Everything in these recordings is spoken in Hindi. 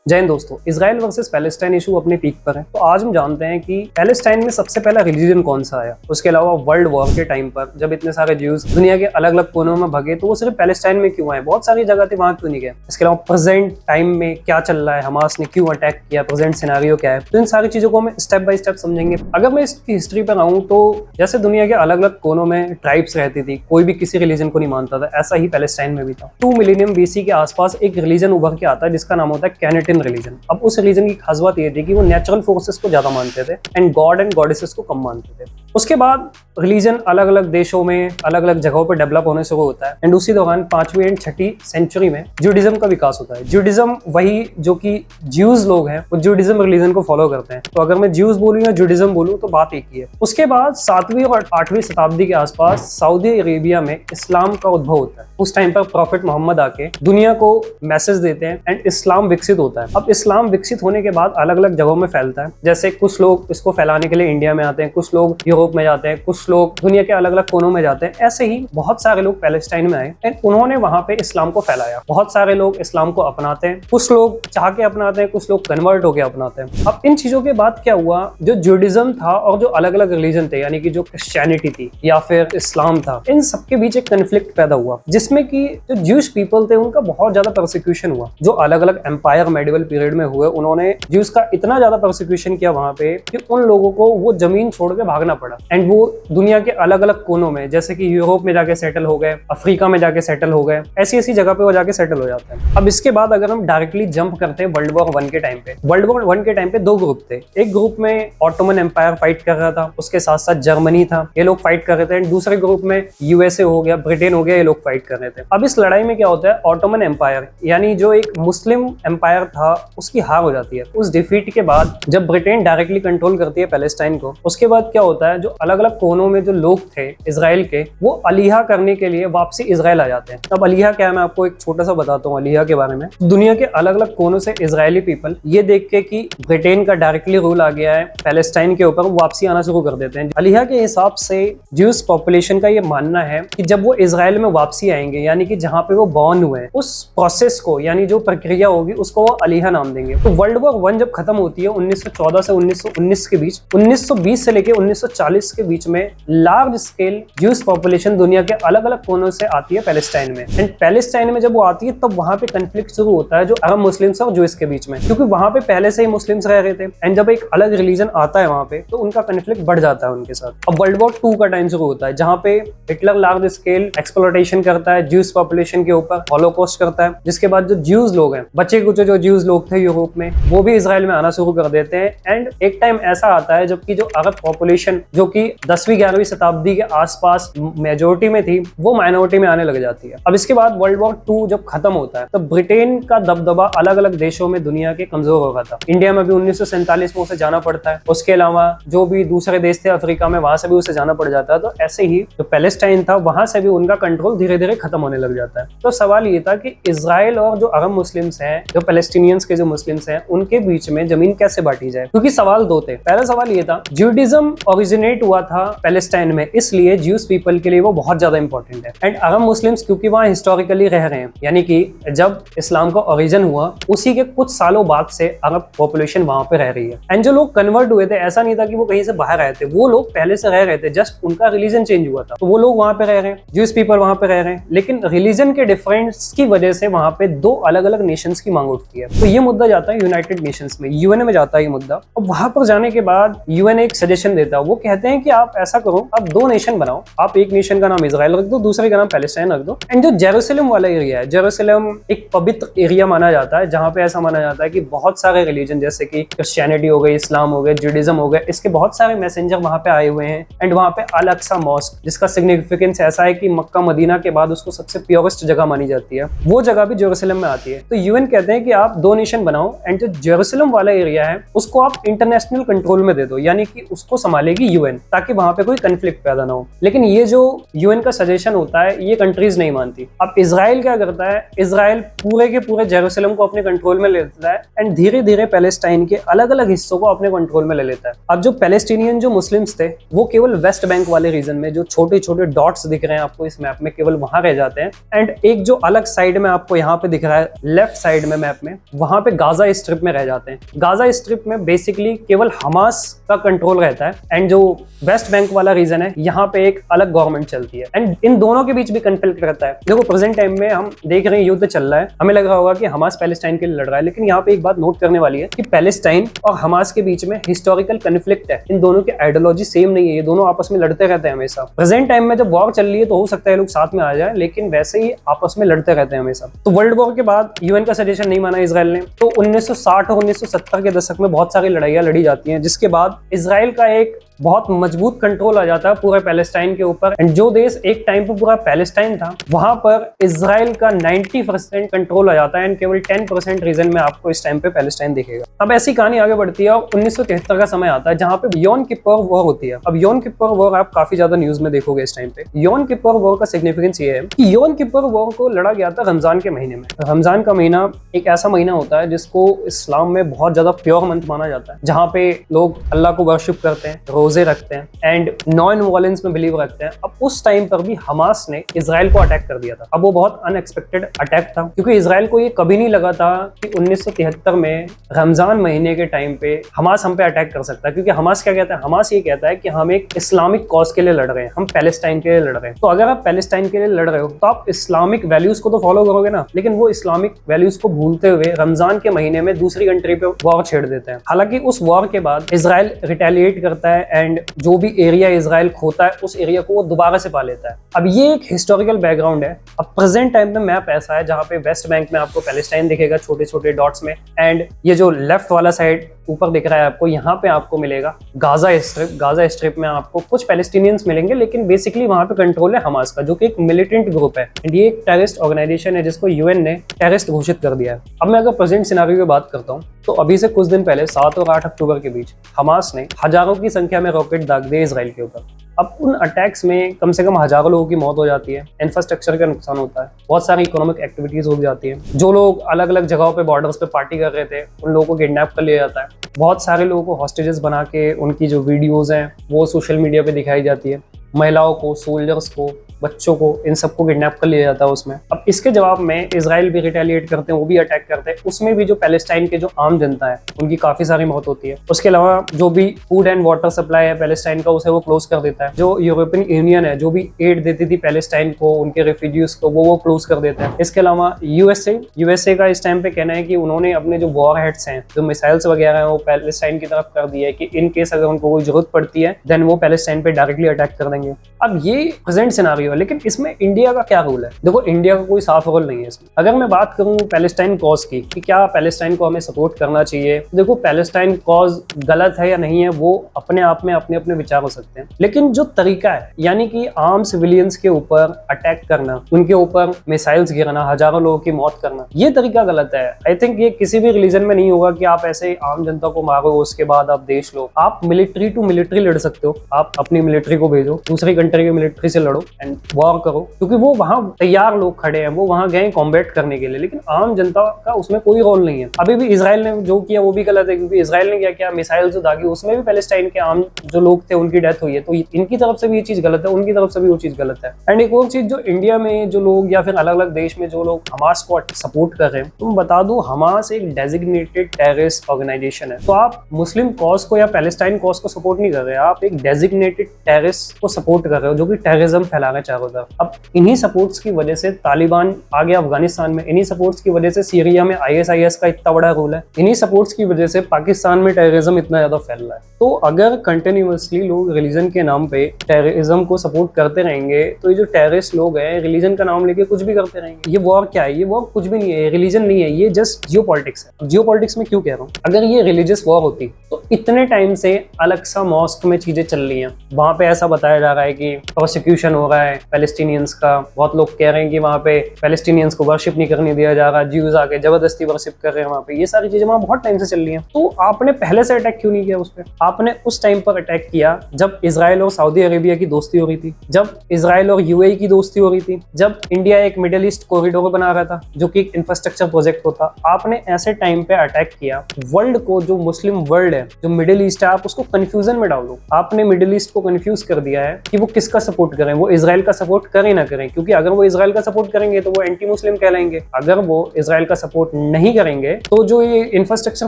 जय हिंद दोस्तों, इजराइल वर्सेस पैलेस्टाइन इशू अपने पीक पर है। तो आज हम जानते हैं कि पैलेस्टाइन में सबसे पहला रिलीजन कौन सा आया। उसके अलावा वर्ल्ड वॉर के टाइम पर जब इतने सारे ज्यूज दुनिया के अलग अलग कोनों में भगे तो वो सिर्फ पैलेस्टाइन में क्यों आए, बहुत सारी जगह थी, वहां क्यों नहीं गए। इसके अलावा प्रेजेंट टाइम में क्या चल रहा है, हमास ने क्यों अटैक किया, प्रेजेंट सिनेरियो क्या है, तो इन सारी चीजों को हम स्टेप बाय स्टेप समझेंगे। अगर मैं इसकी हिस्ट्री पर आऊँ तो जैसे दुनिया के अलग अलग कोनों में ट्राइब्स रहती थी, कोई भी किसी रिलीजन को नहीं मानता था, ऐसा ही पैलेस्टाइन में भी था। 2 मिलियनियम बीसी के आसपास एक रिलीजन उभर के आता है जिसका नाम होता है कैनेटिन रिलीजन। अब उस रिलीजन की खास बात ये थी कि वो नेचुरल फोर्सेस को ज्यादा मानते थे एंड गॉड एंड गॉडेसेस को कम मानते थे। उसके बाद रिलीजन अलग अलग देशों में अलग अलग जगहों पर डेवलप होने शुरू होता है एंड उसी दौरान 5वीं एंड 6वीं सेंचुरी में जूडिज्म का विकास होता है। जूडिज्म वही जो कि ज्यूज लोग हैं वो जूडिज्म रिलीजन को फॉलो करते हैं। तो अगर मैं ज्यूज बोलूं या जूडिज्म बोलूं तो बात एक ही है। उसके बाद 7वीं और 8वीं शताब्दी के आसपास सऊदी अरेबिया में इस्लाम का उद्भव होता है। उस टाइम पर प्रॉफिट मोहम्मद आके दुनिया को मैसेज देते हैं एंड इस्लाम विकसित होता है। अब इस्लाम विकसित होने के बाद अलग अलग जगहों में फैलता है। जैसे कुछ लोग इसको फैलाने के लिए इंडिया में आते हैं, कुछ लोग यूरोप में जाते हैं, कुछ लोग दुनिया के अलग अलग कोनों में जाते हैं। ऐसे ही बहुत सारे लोग पैलेस्टाइन में आए एंड उन्होंने वहां पे इस्लाम को फैलाया। बहुत सारे लोग इस्लाम को अपनाते हैं, कुछ लोग चाह के अपनाते हैं, कुछ लोग कन्वर्ट होकर अपनाते हैं। अब इन चीजों के बाद क्या हुआ, जो जूडिज्म था और जो अलग अलग रिलीजन थे यानी कि जो क्रिश्चियनिटी थी या फिर इस्लाम था, इन सबके बीच एक कन्फ्लिक्ट पैदा हुआ जिसमें कि जो ज्यूश पीपल थे उनका बहुत ज्यादा परसिक्यूशन हुआ। जो अलग अलग एम्पायर मेडिवल पीरियड में हुए उन्होंने ज्यूस का इतना ज्यादा परसिक्यूशन किया वहां पे कि उन लोगों को वो जमीन छोड़ के भागना पड़ा एंड वो दुनिया के अलग अलग कोनों में, जैसे कि यूरोप में जाके सेटल हो गए, अफ्रीका में जाके सेटल हो गए, ऐसी ऐसी जगह पे वो जाके सेटल हो जाते हैं। अब इसके बाद अगर हम डायरेक्टली जंप करते हैं वर्ल्ड वॉर 1 के टाइम पे, वर्ल्ड वॉर 1 के टाइम पे 2 ग्रुप थे। एक ग्रुप में ऑटोमन एम्पायर फाइट कर रहा था, उसके साथ साथ जर्मनी था, ये लोग फाइट कर रहे थे। दूसरे ग्रुप में यूएसए हो गया, ब्रिटेन हो गया, ये लोग फाइट कर रहे थे। अब इस लड़ाई में क्या होता है, ऑटोमन एम्पायर यानी जो एक मुस्लिम एम्पायर था उसकी हार हो जाती है। उस डिफीट के बाद जब ब्रिटेन डायरेक्टली कंट्रोल करती है पैलेस्टाइन को, उसके बाद क्या होता है, जो अलग अलग कोनों में जो लोग थे इजराइल के, वो अलिहा करने के लिए वापसी इजराइल आ जाते हैं। अब अलिहा क्या है, मैं आपको एक छोटा सा बताता हूँ अलिहा के बारे में। दुनिया के अलग अलग कोनों से इजरायली पीपल ये देख के कि ब्रिटेन का डायरेक्टली रूल आ गया है पैलेस्टाइन के ऊपर, वापसी आना शुरू कर देते हैं। अलिहा के हिसाब से ज्यूस पॉपुलेशन का ये मानना है कि जब वो इजराइल में वापसी आएंगे यानी कि जहाँ पे वो बॉर्न हुए, उस प्रोसेस को यानी जो प्रक्रिया होगी उसको वो अलिहा नाम देंगे। तो वर्ल्ड वॉर 1 जब खत्म होती है 1914 से 1919 के बीच, 1920 से लेके 1940 के बीच में लार्ज स्केल ज्यूस पॉपुलेशन दुनिया के अलग अलग कोनों से आती है पैलेस्टाइन में। एंड पैलेस्टाइन में जब वो आती है तब वहां पे कन्फ्लिक्ट शुरू होता है जो अरब मुस्लिम्स और ज्यूस के बीच में, क्योंकि वहां पे पहले से ही मुस्लिम्स रह रहे थे एंड जब एक अलग रिलीजन आता है वहां पे तो उनका कन्फ्लिक्ट बढ़ जाता है उनके साथ। अब वर्ल्ड वॉर 2 का टाइम शुरू होता है जहां पे हिटलर लार्ज स्केल एक्सप्लॉयटेशन करता है ज्यूस पॉपुलेशन के ऊपर, हॉलोकॉस्ट करता है। जिसके बाद जो ज्यूज लोग हैं, बचे कुछ जो ज्यूज लोग थे यूरोप में, वो भी इजराइल में आना शुरू कर देते हैं। एंड एक टाइम ऐसा आता है जबकि जो अरब पॉपुलेशन जो कि 10वीं 11वीं शताब्दी के आसपास मेजोरिटी में थी वो माइनॉरिटी में आने लग जाती है। अब इसके बाद वर्ल्ड वॉर 2 जब खत्म होता है तो ब्रिटेन का दबदबा अलग अलग देशों में दुनिया के कमजोर हो गया था। इंडिया में भी 1947 में उसे जाना पड़ता है, उसके अलावा जो भी दूसरे देश थे अफ्रीका में, वहां से भी उसे जाना पड़ जाता है। तो ऐसे ही जो पैलेस्टाइन था वहां से भी उनका कंट्रोल धीरे धीरे खत्म होने लग जाता है। तो सवाल ये था कि इजराइल और जो अरब मुस्लिम्स हैं, जो पैलेस्टीनियंस के जो मुस्लिम्स हैं, उनके बीच में जमीन कैसे बांटी जाए, क्योंकि सवाल 2 थे। पहला सवाल ये था, ज्यूडिज्म ओरिजिनेट हुआ था पैलेस्टाइन में, इसलिए ज्यूस पीपल के लिए वो बहुत ज्यादा इंपॉर्टेंट है। एंड अरब मुस्लिम्स क्योंकि वहां हिस्टोरिकली रह रहे हैं, यानी कि जब इस्लाम का ओरिजिन हुआ उसी के कुछ सालों बाद से अरब पॉपुलेशन वहां पे रह रही है। एंड जो लोग कन्वर्ट हुए थे, ऐसा नहीं था कि वो कहीं से बाहर आए थे, वो लोग पहले से रह रहे थे, जस्ट उनका रिलीजन चेंज हुआ था तो वो लोग वहां पे रह रहे हैं, ज्यूस पीपल वहां पे रह रहे हैं। लेकिन रिलीजन के डिफरेंस की वजह से वहां पे 2 अलग अलग नेशंस की मांग उठती है। तो ये मुद्दा जाता है यूनाइटेड नेशंस में, यूएन में जाता है ये मुद्दा। अब वहां पर जाने के बाद यूएन एक सजेशन देता है, वो कहते हैं कि आप ऐसा करो, आप 2 नेशन बनाओ, आप एक नेशन का नाम इजराइल रख दो, दूसरे का नाम पैलेस्टाइन रख दो। एंड जो जेरूसलम वाला एरिया है, जेरूसलम एक पवित्र एरिया माना जाता है जहां पे ऐसा माना जाता है कि बहुत सारे रिलीजन जैसे कि क्रिश्चियनिटी हो गई, इस्लाम हो गए, जूडिज्म हो गए, इसके बहुत सारे मैसेंजर वहां पे आए हुए हैं। एंड वहां पे अल अक्सा मॉस्क, जिसका सिग्निफिकेंस ऐसा है कि मक्का मदीना के बाद उसको सबसे प्योरेस्ट जगह मानी जाती है, वो जगह भी जेरूसलम में आती है। तो यूएन कहते हैं कि आप 2 नेशन बनाओ एंड जो जेरूसलम वाला एरिया है उसको आप इंटरनेशनल कंट्रोल में दे दो, यानी कि उसको संभालेगी यूएन, ताकि वहां पे कोई कंफ्लिक्ट पैदा ना हो। लेकिन ये जो यूएन का सजेशन होता है ये कंट्रीज नहीं मानती। अब इजराइल क्या करता है, इजराइल पूरे के पूरे जेरूसलम को अपने कंट्रोल में ले लेता है एंड धीरे धीरे पैलेस्टाइन के अलग अलग हिस्सों को अपने कंट्रोल में ले लेता है। अब जो पैलेस्टीनियन जो मुस्लिम्स थे वो केवल वेस्ट बैंक वाले रीजन में, जो छोटे छोटे डॉट्स दिख रहे हैं आपको इस मैप में, केवल वहां रह जाते हैं। एंड एक जो अलग साइड में आपको यहाँ पे दिख रहा है लेफ्ट साइड में मैप में, वहां पे गाजा स्ट्रिप में रह जाते हैं। गाजा स्ट्रिप में बेसिकली केवल हमास का कंट्रोल रहता है एंड जो वेस्ट बैंक वाला रीजन है यहाँ पे एक अलग गवर्नमेंट चलती है एंड इन दोनों के बीच भी कंफ्लिक्ट रहता है। देखो प्रेजेंट टाइम में हम देख रहे हैं युद्ध चल रहा है, हमें लग रहा होगा कि हमास पैलेस्टाइन के लिए लड़ रहा है, लेकिन यहाँ पे एक बात नोट करने वाली है कि पैलेस्टाइन और हमास के बीच में हिस्टोरिकल कंफ्लिक्ट है। इन दोनों की आइडियोलॉजी सेम नहीं है, ये दोनों आपस में लड़ते रहते हैं हमेशा। प्रेजेंट टाइम में जब वॉर चल रही है तो हो सकता है लोग साथ में आ जाए, लेकिन वैसे ही आपस में लड़ते रहते हैं हमेशा। तो वर्ल्ड वॉर के बाद यूएन का सजेशन नहीं माना इजराइल ने, तो 1960 और 1970 के दशक में बहुत सारी लड़ाइयां लड़ी जाती हैं, जिसके बाद इजराइल का एक बहुत मजबूत कंट्रोल आ जाता है पूरे पैलेस्टाइन के ऊपर। एंड जो देश एक टाइम पर पूरा पैलेस्टाइन था वहां पर इजराइल का 90% कंट्रोल आ जाता है एंड केवल 10% रीजन में आपको इस टाइम पे पैलेस्टाइन दिखेगा। अब ऐसी कहानी आगे बढ़ती है और 1973 का समय आता है जहां पे योम किप्पुर वॉर होती है। अब योम किप्पुर वॉर आप काफी ज्यादा न्यूज में देखोगे इस टाइम पे। योम किप्पुर वॉर का सिग्निफिकेंस ये है कि योम किप्पुर वॉर को लड़ा गया था रमजान के महीने में। रमजान का महीना एक ऐसा महीना होता है जिसको इस्लाम में बहुत ज्यादा प्योर मंथ माना जाता है, जहाँ पे लोग अल्लाह को वर्शिप करते हैं, रोजे रखते हैं एंड नॉन वायलेंस में बिलीव रखते हैं। अब उस टाइम पर भी हमास ने इजराइल को अटैक कर दिया था। अब वो बहुत अनएक्सपेक्टेड अटैक था क्योंकि इजराइल को ये कभी नहीं लगा था कि 1973 में रमजान महीने के टाइम पे हमास हम पे अटैक कर सकता है। क्योंकि हमास क्या कहता है, हमास ये कहता है कि हम एक इस्लामिक कॉज के लिए लड़ रहे हैं, हम पैलेस्टाइन के लिए लड़ रहे हैं। तो अगर आप पैलेस्टाइन के लिए लड़ रहे हो तो आप इस्लामिक वैल्यूज को तो फॉलो करोगे ना, लेकिन वो इस्लामिक वैल्यूज को भूलते हुए रमजान के महीने में दूसरी कंट्री पे वॉर छेड़ देते हैं। हालांकि उस वॉर के बाद इजराइल रिटेलिएट करता है एंड जो भी एरिया इजराइल खोता है उस एरिया को वो दोबारा से पा लेता है। अब ये एक हिस्टोरिकल बैकग्राउंड है। अब प्रेजेंट टाइम में मैप ऐसा है जहाँ पे वेस्ट बैंक में आपको पैलेस्टाइन दिखेगा छोटे छोटे डॉट्स में, एंड ये जो लेफ्ट वाला साइड ऊपर दिख रहा है आपको, यहाँ पे आपको मिलेगा गाजा स्ट्रिप। गाजा स्ट्रिप में आपको कुछ पैलेस्टीनियंस मिलेंगे, लेकिन बेसिकली वहां पे कंट्रोल है हमास का, जो कि एक मिलिटेंट ग्रुप है एंड ये एक टेररिस्ट ऑर्गेनाइजेशन है जिसको यूएन ने टेररिस्ट घोषित कर दिया है। अब मैं अगर प्रेजेंट सिनेरियो की बात करता हूँ तो अभी से कुछ दिन पहले 7 और 8 अक्टूबर के बीच हमास ने हजारों की संख्या में रॉकेट दाग दिए इजराइल के ऊपर। अब उन अटैक्स में कम से कम हजारों लोगों की मौत हो जाती है, इंफ्रास्ट्रक्चर का नुकसान होता है, बहुत सारी इकोनॉमिक एक्टिविटीज हो जाती है। जो लोग अलग अलग जगहों पे बॉर्डर्स पे पार्टी कर रहे थे उन लोगों को किडनैप कर लिया जाता है। बहुत सारे लोगों को हॉस्टेजेस बना के उनकी जो वीडियोज हैं वो सोशल मीडिया पे दिखाई जाती है। महिलाओं को, सोल्जर्स को, बच्चों को, इन सबको किडनैप कर लिया जाता है उसमें। अब इसके जवाब में इजराइल भी रिटेलिएट करते हैं, वो भी अटैक करते हैं। उसमें भी जो पैलेस्टाइन के जो आम जनता है उनकी काफी सारी मौत होती है। उसके अलावा जो भी फूड एंड वाटर सप्लाई है पैलेस्टाइन का उसे वो क्लोज कर देता है। जो यूरोपियन यूनियन है जो भी एड देती थी पैलेस्टाइन को, उनके रेफ्यूजीज को, वो क्लोज कर देता है। इसके अलावा यूएसए का इस टाइम पे कहना है कि उन्होंने अपने जो वॉर हेड्स हैं, जो मिसाइल्स वगैरह हैं, वो पैलेस्टाइन की तरफ कर दिया है कि इन केस अगर उनको कोई जरूरत पड़ती है देन वो पैलेस्टाइन पे डायरेक्टली अटैक कर देंगे। अब ये प्रेजेंट सिनेरियो है, लेकिन इसमें इंडिया का क्या रोल है? देखो इंडिया का कोई साफ रोल नहीं है इसमें। अगर मैं बात करूं पैलेस्टाइन कॉज की कि क्या पैलेस्टाइन को हमें सपोर्ट करना चाहिए, देखो पैलेस्टाइन कॉज गलत है या नहीं है वो अपने आप में अपने अपने विचार हो सकते हैं, लेकिन जो तरीका है यानी कि आम सिविलियंस के ऊपर अटैक करना, उनके ऊपर मिसाइल्स गिराना, हजारों लोगों की मौत करना, ये तरीका गलत है। आई थिंक ये किसी भी रिलीजन में नहीं होगा कि आप ऐसे आम जनता को मारो उसके बाद आप देश लो। आप मिलिट्री टू मिलिट्री लड़ सकते हो, आप अपनी मिलिट्री को भेजो, दूसरी कंट्री की मिलिट्री से लड़ो एंड वॉर करो, क्योंकि वो वहां तैयार लोग खड़े हैं, वो वहां गए कॉम्बैट करने के लिए, लेकिन आम जनता का उसमें कोई रोल नहीं है। अभी भी इजराइल ने जो किया वो भी गलत है, क्योंकि इजराइल ने क्या किया, मिसाइल जो दागी उसमें भी पैलेस्टाइन के आम जो लोग थे उनकी डेथ हुई है। तो इनकी तरफ से भी ये चीज गलत है, उनकी तरफ से भी वो चीज गलत है। एंड एक और चीज, जो इंडिया में जो लोग या फिर अलग अलग देश में जो लोग हमास को सपोर्ट कर रहे हैं, तुम बता दो हमास एक डेजिग्नेटेड टेररिस्ट ऑर्गेनाइजेशन है। तो आप मुस्लिम कॉज को या पैलेस्टाइन कॉज को सपोर्ट नहीं कर रहे, आप एक डेजिग्नेटेड टेररिस्ट को सपोर्ट कर रहे हो जो कि टेररिज्म फैला रहे चारों तरफ। अब इन्हीं सपोर्ट्स की वजह से तालिबान आ गया अफगानिस्तान में, इन्हीं सपोर्ट्स की वजह से सीरिया में ISIS का इतना बड़ा रोल है, इन्हीं सपोर्ट्स की वजह से पाकिस्तान में टेररिज्म इतना ज्यादा फैल रहा है। तो अगर कंटिन्यूअसली लोग रिलीजन के नाम पे टेररिज्म को सपोर्ट करते रहेंगे तो ये जो टेररिस्ट लोग हैं रिलीजन का नाम लेके कुछ भी करते रहेंगे। ये वॉर क्या है? ये वॉर कुछ भी नहीं है, रिलीजन नहीं है, ये जस्ट जियोपॉलिटिक्स है। जियोपॉलिटिक्स में क्यों कह रहा हूँ, अगर ये रिलीजियस वॉर होती तो इतने टाइम से अल-अक्सा मॉस्क में चीजें चल रही हैं, वहां पे ऐसा बताया जा रहा है कि प्रोसिक्यूशन हो रहा है पैलेस्टीनियंस का, बहुत लोग कह रहे हैं कि वहां पे पैलेस्टीनियंस को वर्शिप नहीं करने दिया जा रहा, ज्यूज आके जबरदस्ती वर्शिप कर रहे हैं वहां पे, ये सारी चीजें वहां बहुत टाइम से चल रही हैं। तो आपने पहले से अटैक क्यों नहीं किया उस पर? आपने उस टाइम पर अटैक किया जब इजराइल और सऊदी अरेबिया की दोस्ती हो रही थी, जब इजराइल और यूएई की दोस्ती हो रही थी, जब इंडिया एक मिडिल ईस्ट कॉरिडोर बना रहा था जो कि एक इंफ्रास्ट्रक्चर प्रोजेक्ट होता। आपने ऐसे टाइम पे अटैक किया, वर्ल्ड को, जो मुस्लिम वर्ल्ड है, जो मिडिल ईस्ट है, आप उसको कंफ्यूजन में डाल दो। आपने मिडिल ईस्ट को कंफ्यूज कर दिया है कि वो किसका सपोर्ट करें, वो इजराइल का सपोर्ट करें ना करें, क्योंकि अगर वो इजराइल का सपोर्ट करेंगे तो वो एंटी मुस्लिम कहलाएंगे, अगर वो इजराइल का सपोर्ट नहीं करेंगे तो जो ये इंफ्रास्ट्रक्चर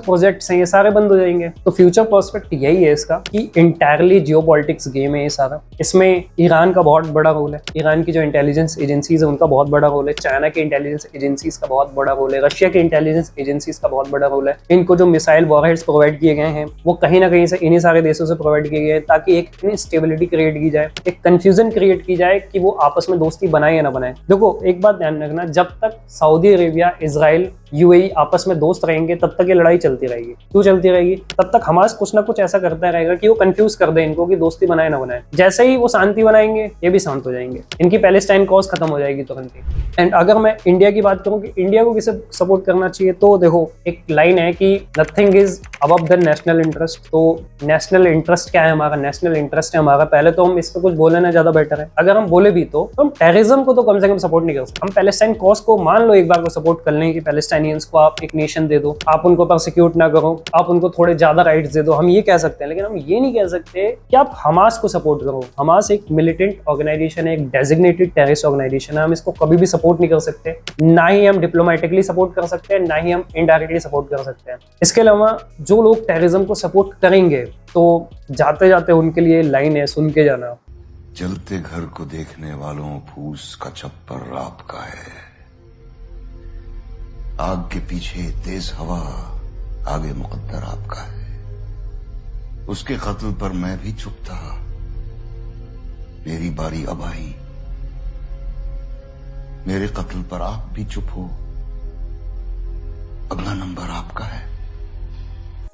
प्रोजेक्ट्स हैं ये सारे बंद हो जाएंगे। तो फ्यूचर पर्सपेक्ट यही है इसका कि इंटायरली जियोपॉलिटिक्स गेम है ये सारा। इसमें ईरान का बहुत बड़ा रोल है, ईरान की जो इंटेलिजेंस एजेंसीज है उनका बहुत बड़ा रोल है, चाइना के इंटेलिजेंस एजेंसीज का बहुत बड़ा रोल है, रशिया के इंटेलिजेंस एजेंसीज का बहुत बड़ा रोल है। इनको जो मिसाइल वॉरहेड्स प्रोवाइड किए गए हैं वो कहीं ना कहीं से इन्हीं सारे देशों से प्रोवाइड किए गए हैं, ताकि एक स्टेबिलिटी क्रिएट की जाए, एक कंफ्यूजन क्रिएट की जाए कि वो आपस में दोस्ती बनाए या ना बनाए। देखो एक बात ध्यान रखना, जब तक सऊदी अरेबिया, इजराइल, यूएई आपस में दोस्त रहेंगे तब तक ये लड़ाई चलती रहेगी। क्यों चलती रहेगी? तब तक हमास कुछ ना कुछ ऐसा करता रहेगा कि वो कंफ्यूज कर दे इनको कि दोस्ती बनाए ना बनाए। जैसे ही वो शांति बनाएंगे ये भी शांत हो जाएंगे, इनकी पैलेस्टाइन कॉज खत्म हो जाएगी तुरंत ही। एंड अगर मैं इंडिया की बात करूं कि इंडिया को किसे सपोर्ट करना चाहिए, तो देखो एक लाइन है कि nothing is above the national interest. तो नेशनल इंटरेस्ट क्या है हमारा? नेशनल इंटरेस्ट है हमारा। पहले तो हम इस पर कुछ बोले ना ज्यादा बेटर है। अगर हम बोले भी तो हम टेररिज्म को तो कम से कम सपोर्ट नहीं कर सकते। हम पैलेस्टाइन कॉज को मान लो एक बार को सपोर्ट कर लें कि पैलेस्टाइनियंस को आप एक नेशन दे दो, आप उनको प्रोसिक्यूट ना करो, आप उनको थोड़े ज्यादा राइट्स दे दो, हम ये कह सकते हैं। लेकिन हम ये नहीं कह सकते कि आप हमास को सपोर्ट करो। हमास एक मिलिटेंट ऑर्गेनाइजेशन है, एक डेजिग्नेटेड टेररिस्ट ऑर्गेनाइजेशन है, हम इसको कभी भी सपोर्ट नहीं कर सकते। ना ही हम डिप्लोमेटिकली सपोर्ट कर सकते हैं, ना ही हम इनडायरेक्टली सपोर्ट कर सकते हैं। इसके अलावा जो लोग टेररिज्म को सपोर्ट करेंगे तो जाते जाते उनके लिए लाइन है, सुन के जाना। जलते घर को देखने वालों फूस का छप्पर आपका है, आग के पीछे तेज हवा, आगे मुकद्दर आपका है। उसके कत्ल पर मैं भी चुप था, मेरी बारी अब आई। मेरे कत्ल पर आप भी चुप हो, अगला नंबर आपका है।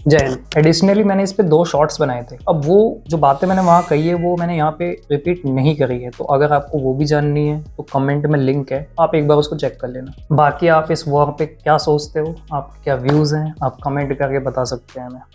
जय हिंद। एडिशनली मैंने इस पे 2 शॉर्ट्स बनाए थे। अब वो जो बातें मैंने वहाँ कही है वो मैंने यहाँ पे रिपीट नहीं करी है, तो अगर आपको वो भी जाननी है तो कमेंट में लिंक है, आप एक बार उसको चेक कर लेना। बाकी आप इस वॉर पे क्या सोचते हो, आपके क्या व्यूज़ हैं, आप कमेंट करके बता सकते हैं हमें।